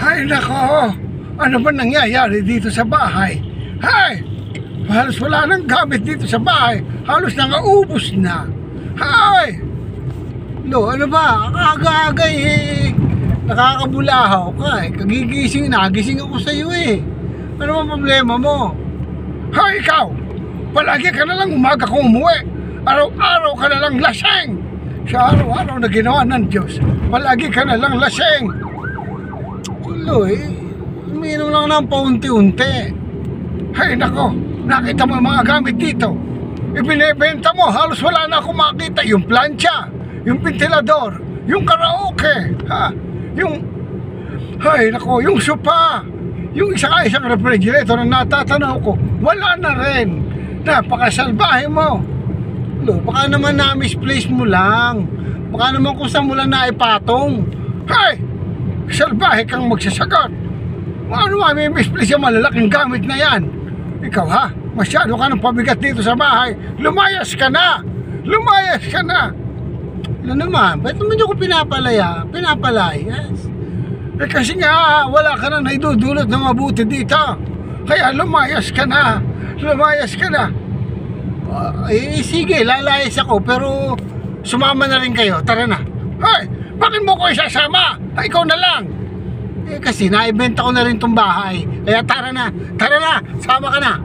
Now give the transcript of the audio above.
Hay nako, ano ba nangyayari dito sa bahay? Hay, halos wala nang gamit dito sa bahay. Halos nangaubos na. Hay, lo, ano ba? Aga-aga nakakabulahaw ka eh. Nagising ako sa iyo eh. Ano ba problema mo? Hay, ikaw, palagi ka na lang umaga kung umuwi. Araw-araw ka na lang laseng. Sa araw-araw na ginawa ng Diyos, palagi ka na lang laseng. Lo, umiinom lang ng paunti-unti. Hay nako, nakita mo yung mga gamit dito. Ibinebenta mo, halos wala na akong makita. Yung plancha, yung ventilador, yung karaoke, hay nako, yung sopa, yung isang refrigerator na natatanaw ko, wala na rin. Napakasalbahe mo. Lo, baka naman na-misplace mo lang. Baka naman kung saan mo lang naipatong. Hay, salbahe kang magsasagot. Ano may misplace yung malalaking gamit na yan? Ikaw ha, masyado ka ng pabigat dito sa bahay. Lumayas ka na! Lumayas ka na! Ano naman, ba't naman yung ko pinapalayas? Eh kasi nga, wala ka na naidudulot na mabuti dito. Kaya lumayas ka na. Lumayas ka na. Sige, lalayas ako, pero sumama na rin kayo. Tara na. Hay, bakit mo ko isasama? Ikaw na lang. Kasi naibenta ko na rin tong bahay. Kaya tara na, sama ka na.